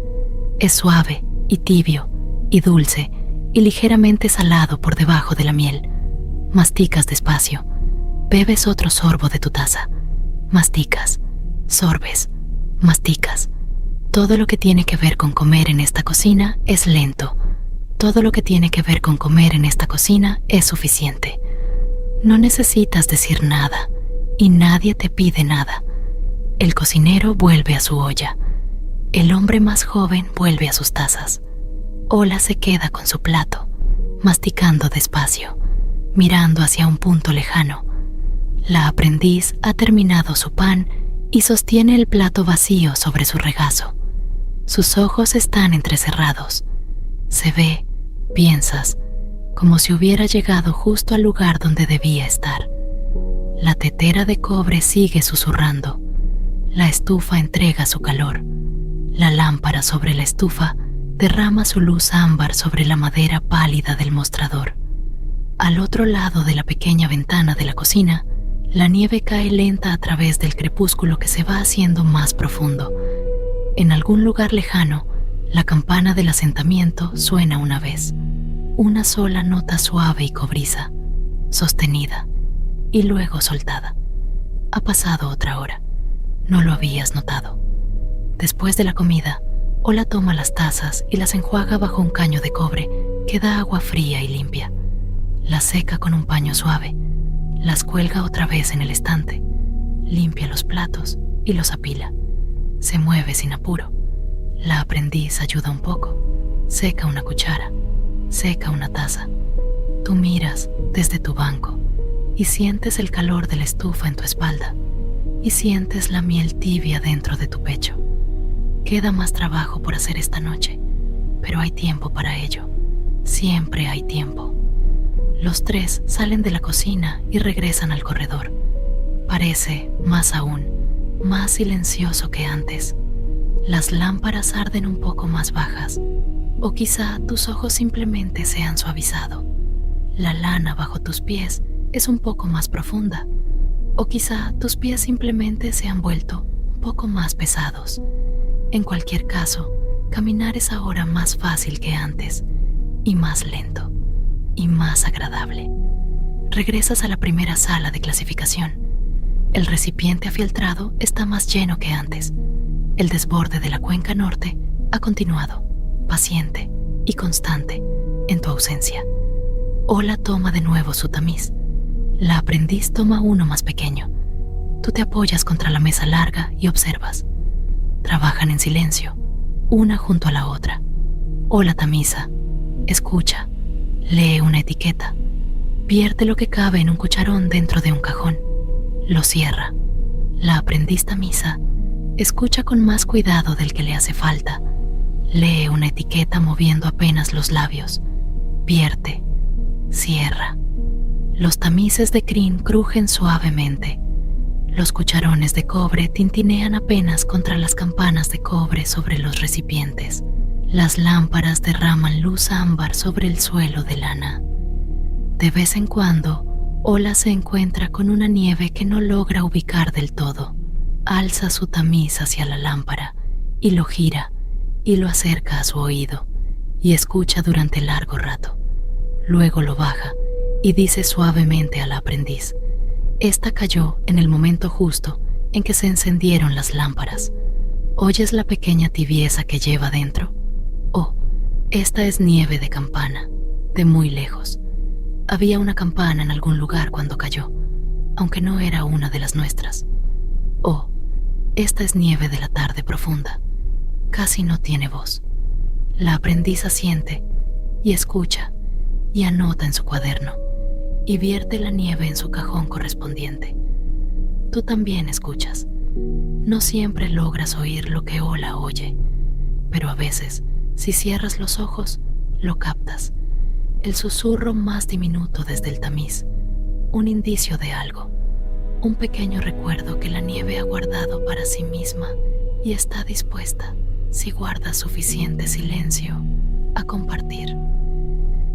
Es suave y tibio y dulce y ligeramente salado por debajo de la miel. Masticas despacio. Bebes otro sorbo de tu taza. Masticas, sorbes, masticas. Todo lo que tiene que ver con comer en esta cocina es lento. Todo lo que tiene que ver con comer en esta cocina es suficiente. No necesitas decir nada y nadie te pide nada. El cocinero vuelve a su olla. El hombre más joven vuelve a sus tazas. Ola se queda con su plato, masticando despacio, mirando hacia un punto lejano. La aprendiz ha terminado su pan y sostiene el plato vacío sobre su regazo. Sus ojos están entrecerrados. Se ve, piensas, como si hubiera llegado justo al lugar donde debía estar. La tetera de cobre sigue susurrando. La estufa entrega su calor. La lámpara sobre la estufa derrama su luz ámbar sobre la madera pálida del mostrador. Al otro lado de la pequeña ventana de la cocina, la nieve cae lenta a través del crepúsculo que se va haciendo más profundo. En algún lugar lejano, la campana del asentamiento suena una vez. Una sola nota suave y cobriza, sostenida, y luego soltada. Ha pasado otra hora. No lo habías notado. Después de la comida, Ola toma las tazas y las enjuaga bajo un caño de cobre que da agua fría y limpia. Las seca con un paño suave. Las cuelga otra vez en el estante. Limpia los platos y los apila. Se mueve sin apuro. La aprendiz ayuda un poco. Seca una cuchara. Seca una taza. Tú miras desde tu banco y sientes el calor de la estufa en tu espalda y sientes la miel tibia dentro de tu pecho. Queda más trabajo por hacer esta noche, pero hay tiempo para ello. Siempre hay tiempo. Los tres salen de la cocina y regresan al corredor. Parece, más aún, más silencioso que antes. Las lámparas arden un poco más bajas, o quizá tus ojos simplemente se han suavizado. La lana bajo tus pies es un poco más profunda, o quizá tus pies simplemente se han vuelto un poco más pesados. En cualquier caso, caminar es ahora más fácil que antes, y más lento, y más agradable. Regresas a la primera sala de clasificación. El recipiente afieltrado está más lleno que antes. El desborde de la cuenca norte ha continuado, paciente y constante, en tu ausencia. Ola toma de nuevo su tamiz. La aprendiz toma uno más pequeño. Tú te apoyas contra la mesa larga y observas. Trabajan en silencio, una junto a la otra. Ola tamiza, escucha, lee una etiqueta, vierte lo que cabe en un cucharón dentro de un cajón, lo cierra. La aprendiz tamiza, escucha con más cuidado del que le hace falta, lee una etiqueta moviendo apenas los labios, vierte, cierra. Los tamices de crin crujen suavemente. Los cucharones de cobre tintinean apenas contra las campanas de cobre sobre los recipientes. Las lámparas derraman luz ámbar sobre el suelo de lana. De vez en cuando, Ola se encuentra con una nieve que no logra ubicar del todo. Alza su tamiz hacia la lámpara y lo gira y lo acerca a su oído y escucha durante largo rato. Luego lo baja y dice suavemente a la aprendiz: «Esta cayó en el momento justo en que se encendieron las lámparas. ¿Oyes la pequeña tibieza que lleva dentro? Oh, esta es nieve de campana, de muy lejos. Había una campana en algún lugar cuando cayó, aunque no era una de las nuestras. Oh, esta es nieve de la tarde profunda. Casi no tiene voz». La aprendiz asiente y escucha y anota en su cuaderno y vierte la nieve en su cajón correspondiente. Tú también escuchas. No siempre logras oír lo que Ola oye, pero a veces, si cierras los ojos, lo captas. El susurro más diminuto desde el tamiz, un indicio de algo, un pequeño recuerdo que la nieve ha guardado para sí misma y está dispuesta, si guarda suficiente silencio, a compartir.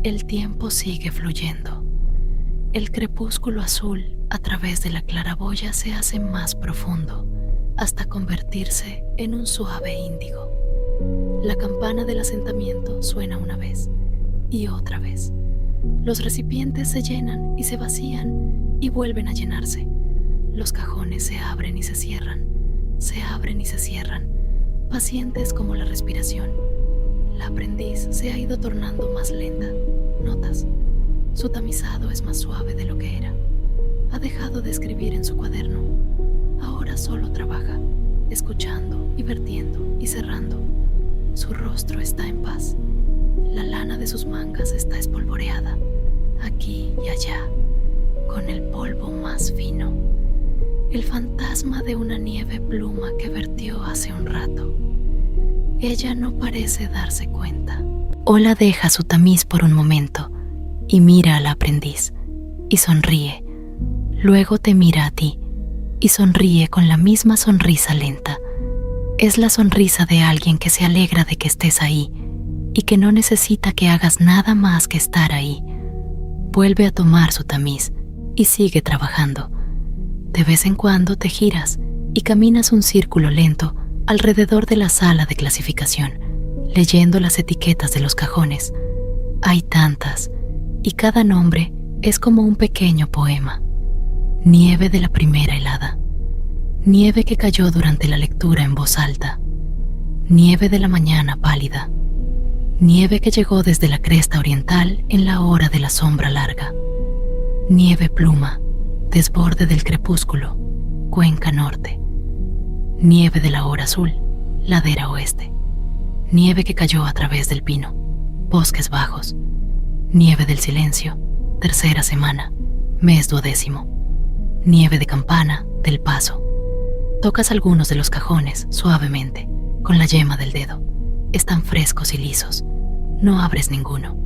El tiempo sigue fluyendo. El crepúsculo azul a través de la claraboya se hace más profundo hasta convertirse en un suave índigo. La campana del asentamiento suena una vez y otra vez. Los recipientes se llenan y se vacían y vuelven a llenarse. Los cajones se abren y se cierran, se abren y se cierran, pacientes como la respiración. La aprendiz se ha ido tornando más lenta. ¿Notas? Su tamizado es más suave de lo que era. Ha dejado de escribir en su cuaderno. Ahora solo trabaja, escuchando y vertiendo y cerrando. Su rostro está en paz. La lana de sus mangas está espolvoreada, aquí y allá, con el polvo más fino. El fantasma de una nieve pluma que vertió hace un rato. Ella no parece darse cuenta. Ola deja su tamiz por un momento y mira a la aprendiz y sonríe. Luego te mira a ti y sonríe con la misma sonrisa lenta. Es la sonrisa de alguien que se alegra de que estés ahí y que no necesita que hagas nada más que estar ahí. Vuelve a tomar su tamiz y sigue trabajando. De vez en cuando te giras y caminas un círculo lento alrededor de la sala de clasificación, leyendo las etiquetas de los cajones. Hay tantas, y cada nombre es como un pequeño poema. Nieve de la primera helada. Nieve que cayó durante la lectura en voz alta. Nieve de la mañana pálida. Nieve que llegó desde la cresta oriental en la hora de la sombra larga. Nieve pluma, desborde del crepúsculo, cuenca norte. Nieve de la hora azul, ladera oeste. Nieve que cayó a través del pino, bosques bajos. Nieve del silencio, tercera semana, mes 12º. Nieve de campana, del paso. Tocas algunos de los cajones suavemente, con la yema del dedo. Están frescos y lisos. No abres ninguno.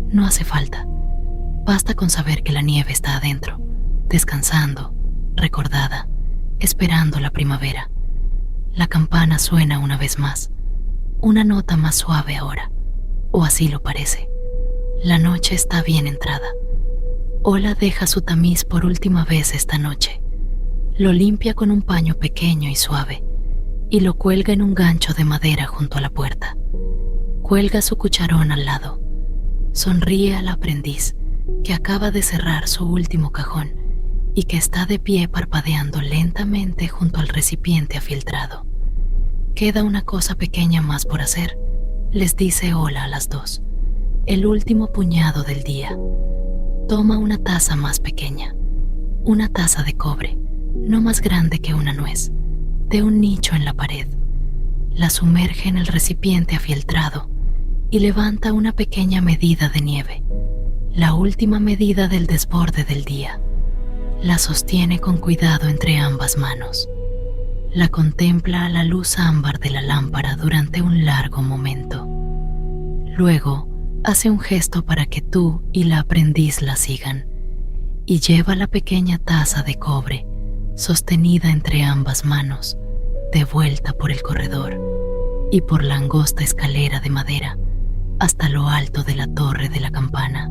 No hace falta. Basta con saber que la nieve está adentro, descansando, recordada, esperando la primavera. La campana suena una vez más, una nota más suave ahora, o así lo parece. La noche está bien entrada. Ola deja su tamiz por última vez esta noche. Lo limpia con un paño pequeño y suave y lo cuelga en un gancho de madera junto a la puerta. Cuelga su cucharón al lado. Sonríe al aprendiz que acaba de cerrar su último cajón y que está de pie parpadeando lentamente junto al recipiente afiltrado. Queda una cosa pequeña más por hacer, les dice Ola a las dos. El último puñado del día. Toma una taza más pequeña, una taza de cobre, no más grande que una nuez, de un nicho en la pared. La sumerge en el recipiente afieltrado y levanta una pequeña medida de nieve, la última medida del desborde del día. La sostiene con cuidado entre ambas manos. La contempla a la luz ámbar de la lámpara durante un largo momento. Luego, hace un gesto para que tú y la aprendiz la sigan y lleva la pequeña taza de cobre, sostenida entre ambas manos, de vuelta por el corredor y por la angosta escalera de madera hasta lo alto de la torre de la campana.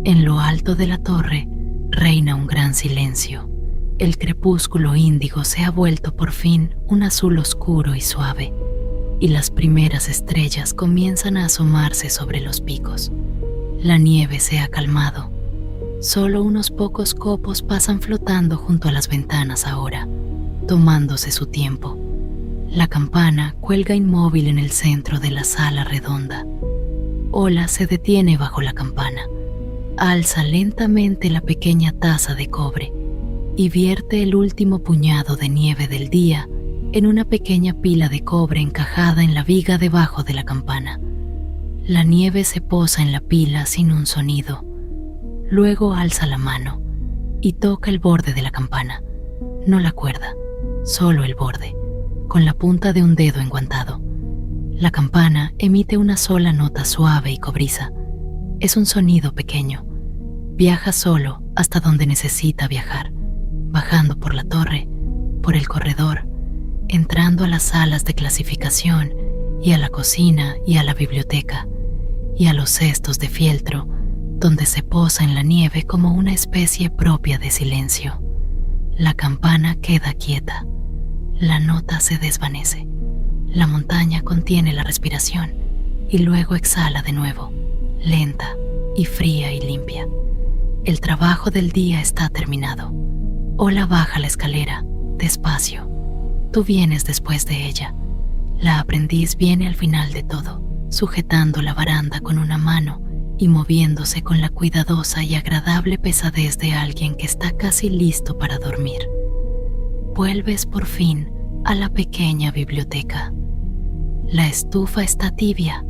En lo alto de la torre reina un gran silencio. El crepúsculo índigo se ha vuelto por fin un azul oscuro y suave, y las primeras estrellas comienzan a asomarse sobre los picos. La nieve se ha calmado. Solo unos pocos copos pasan flotando junto a las ventanas ahora, tomándose su tiempo. La campana cuelga inmóvil en el centro de la sala redonda. Ola se detiene bajo la campana, alza lentamente la pequeña taza de cobre y vierte el último puñado de nieve del día en una pequeña pila de cobre encajada en la viga debajo de la campana. La nieve se posa en la pila sin un sonido. Luego alza la mano y toca el borde de la campana, no la cuerda, solo el borde, con la punta de un dedo enguantado. La campana emite una sola nota suave y cobriza. Es un sonido pequeño. Viaja solo hasta donde necesita viajar, bajando por la torre, por el corredor, entrando a las salas de clasificación y a la cocina y a la biblioteca y a los cestos de fieltro, donde se posa en la nieve como una especie propia de silencio. La campana queda quieta. La nota se desvanece. La montaña contiene la respiración y luego exhala de nuevo, lenta y fría y limpia. El trabajo del día está terminado. Ola baja la escalera, despacio. Tú vienes después de ella. La aprendiz viene al final de todo, sujetando la baranda con una mano y moviéndose con la cuidadosa y agradable pesadez de alguien que está casi listo para dormir. Vuelves por fin a la pequeña biblioteca. La estufa está tibia.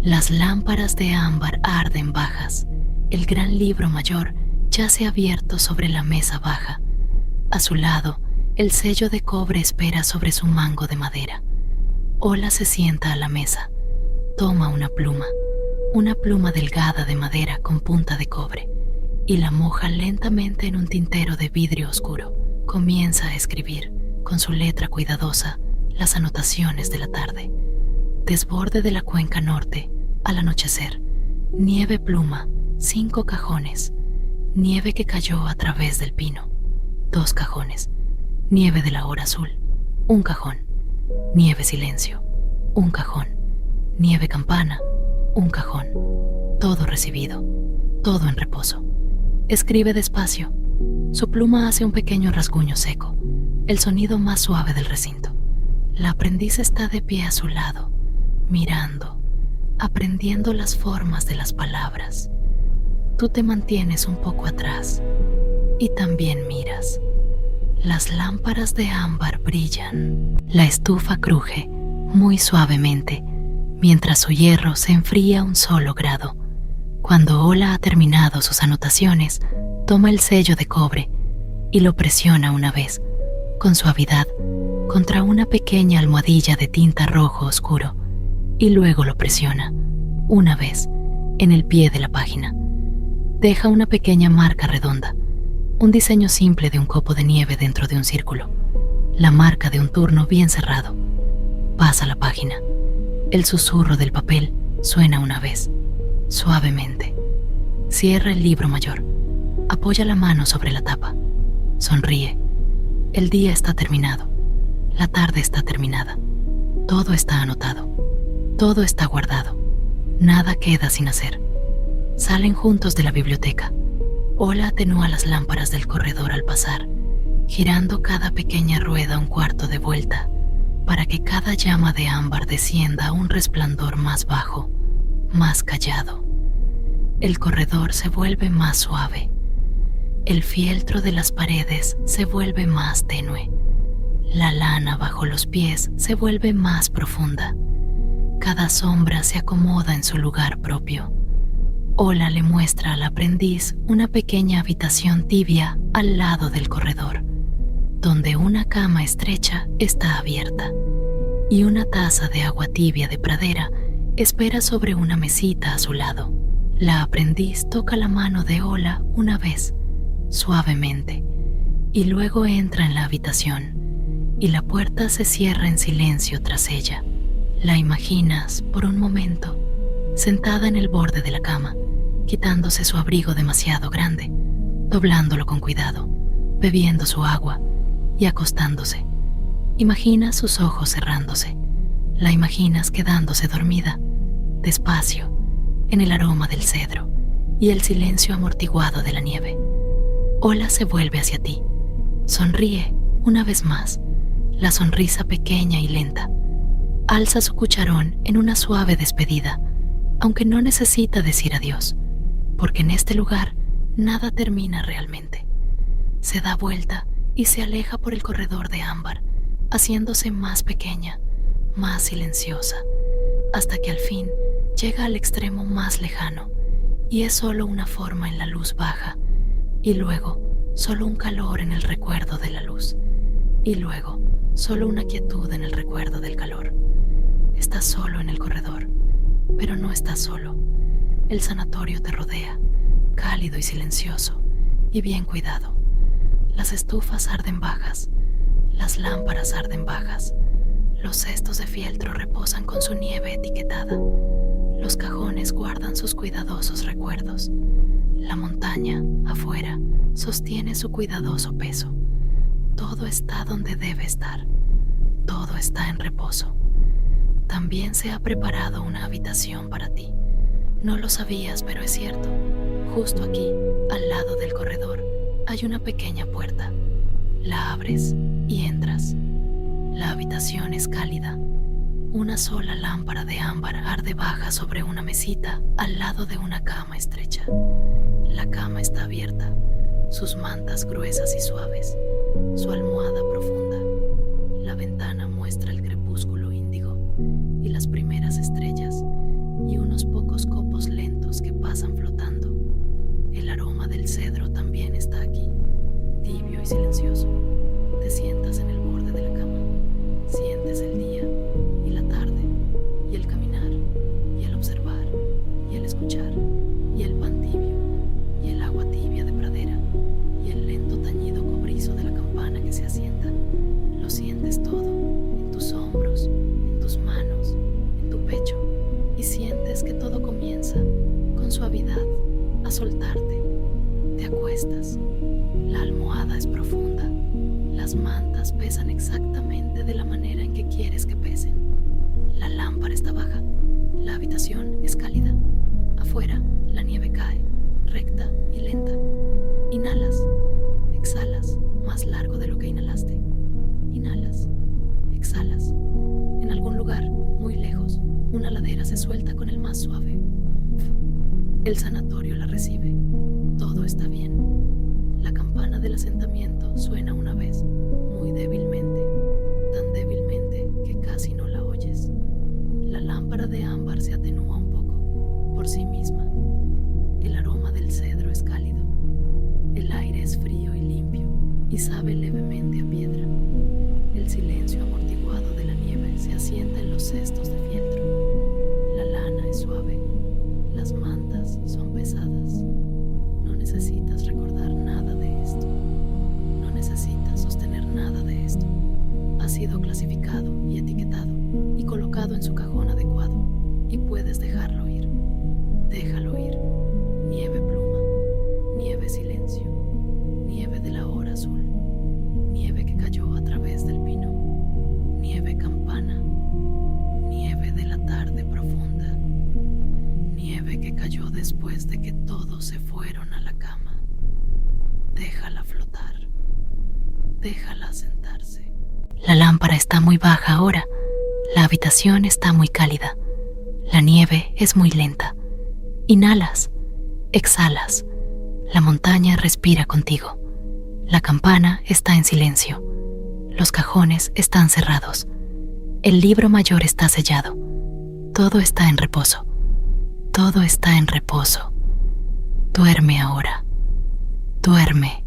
Las lámparas de ámbar arden bajas. El gran libro mayor yace abierto sobre la mesa baja. A su lado, el sello de cobre espera sobre su mango de madera. Ola se sienta a la mesa. Toma una pluma delgada de madera con punta de cobre, y la moja lentamente en un tintero de vidrio oscuro. Comienza a escribir, con su letra cuidadosa, las anotaciones de la tarde. Desborde de la cuenca norte, al anochecer. Nieve pluma, 5 cajones. Nieve que cayó a través del pino, 2 cajones. Nieve de la hora azul, 1 cajón. Nieve silencio, 1 cajón. Nieve campana, 1 cajón. Todo recibido, todo en reposo. Escribe despacio. Su pluma hace un pequeño rasguño seco, el sonido más suave del recinto. La aprendiz está de pie a su lado, mirando, aprendiendo las formas de las palabras. Tú te mantienes un poco atrás y también miras. Las lámparas de ámbar brillan. La estufa cruje muy suavemente mientras su hierro se enfría 1 solo grado. Cuando Ola ha terminado sus anotaciones, toma el sello de cobre y lo presiona una vez, con suavidad, contra una pequeña almohadilla de tinta rojo oscuro, y luego lo presiona, una vez, en el pie de la página. Deja una pequeña marca redonda, un diseño simple de un copo de nieve dentro de un círculo, la marca de un turno bien cerrado. Pasa la página. El susurro del papel suena una vez, suavemente. Cierra el libro mayor. Apoya la mano sobre la tapa. Sonríe. El día está terminado. La tarde está terminada. Todo está anotado. Todo está guardado. Nada queda sin hacer. Salen juntos de la biblioteca. Ola atenúa las lámparas del corredor al pasar, girando cada pequeña rueda 1/4 de vuelta, para que cada llama de ámbar descienda a un resplandor más bajo, más callado. El corredor se vuelve más suave. El fieltro de las paredes se vuelve más tenue. La lana bajo los pies se vuelve más profunda. Cada sombra se acomoda en su lugar propio. Ola le muestra al aprendiz una pequeña habitación tibia al lado del corredor, donde una cama estrecha está abierta y una taza de agua tibia de pradera espera sobre una mesita a su lado. La aprendiz toca la mano de Ola una vez, suavemente, y luego entra en la habitación, y la puerta se cierra en silencio tras ella. La imaginas por un momento sentada en el borde de la cama, quitándose su abrigo demasiado grande, doblándolo con cuidado, bebiendo su agua y acostándose. Imaginas sus ojos cerrándose. La imaginas quedándose dormida, despacio, en el aroma del cedro y el silencio amortiguado de la nieve. Ola se vuelve hacia ti. Sonríe una vez más, la sonrisa pequeña y lenta. Alza su cucharón en una suave despedida, aunque no necesita decir adiós, porque en este lugar nada termina realmente. Se da vuelta y se aleja por el corredor de ámbar, haciéndose más pequeña, más silenciosa, hasta que al fin llega al extremo más lejano y es solo una forma en la luz baja, y luego solo un calor en el recuerdo de la luz, y luego solo una quietud en el recuerdo del calor. Estás solo en el corredor, pero no estás solo. El sanatorio te rodea, cálido y silencioso, y bien cuidado. Las estufas arden bajas, las lámparas arden bajas, los cestos de fieltro reposan con su nieve etiquetada, los cajones guardan sus cuidadosos recuerdos, la montaña, afuera, sostiene su cuidadoso peso. Todo está donde debe estar, todo está en reposo. También se ha preparado una habitación para ti. No lo sabías, pero es cierto. Justo aquí, al lado del corredor, hay una pequeña puerta. La abres y entras. La habitación es cálida. Una sola lámpara de ámbar arde baja sobre una mesita al lado de una cama estrecha. La cama está abierta, sus mantas gruesas y suaves, su almohada profunda. La ventana muestra el crepúsculo índigo y las primeras estrellas y unos pocos copos lentos que pasan flotando. El aroma del cedro también está aquí, tibio y silencioso. Te sientas en el borde de la cama, sientes el día y la tarde y el caminar y el observar y el escuchar y el pan tibio y el agua tibia de pradera y el lento tañido cobrizo de la campana que se asienta. Lo sientes todo, en tus hombros, en tus manos, en tu pecho, y sientes que todo comienza, con suavidad, a soltarte. Te acuestas. La almohada es profunda. Las mantas pesan exactamente de la manera en que quieres que pesen. La lámpara está baja. La habitación es cálida. Afuera, la nieve cae, recta y lenta. Inhalas. Exhalas, más largo de lo que inhalaste. Inhalas. Exhalas. En algún lugar, muy lejos, una ladera se suelta con el más suave. El sanatorio la recibe. Todo está bien. La campana del asentamiento suena una vez, muy débilmente, tan débilmente que casi no la oyes. La lámpara de ámbar se atenúa un poco, por sí misma. El aroma del cedro es cálido. El aire es frío y limpio y sabe levemente a piedra. El silencio amortiguado de la nieve se asienta en los cestos de fieltro. La lana es suave. Las mantas son pesadas. No necesitas recordar nada de esto. No necesitas sostener nada de esto. Ha sido clasificado y etiquetado y colocado en su cajón adecuado y puedes dejarlo ir. Déjalo ir. Nieve pluma, nieve silencio, nieve de la hora azul, nieve que cayó a través del pino, nieve campana, nieve de la tarde profunda, nieve que cayó después de que todos se fueron a la cama. Déjala flotar, déjala sentarse. La lámpara está muy baja ahora, la habitación está muy cálida, la nieve es muy lenta. Inhalas, exhalas, la montaña respira contigo. La campana está en silencio, los cajones están cerrados, el libro mayor está sellado, todo está en reposo, todo está en reposo. Duerme ahora, duerme.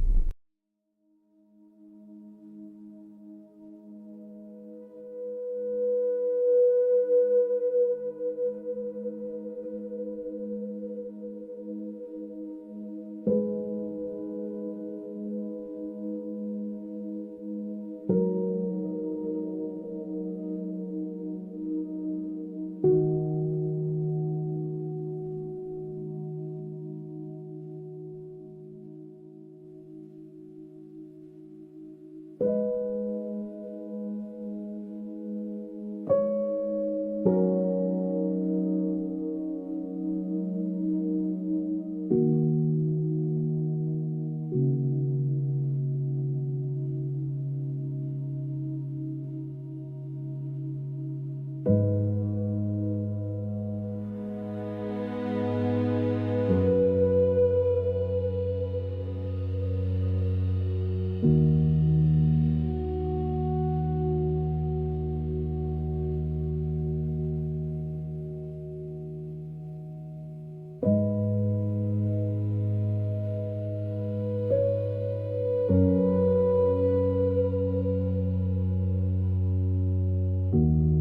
Thank you.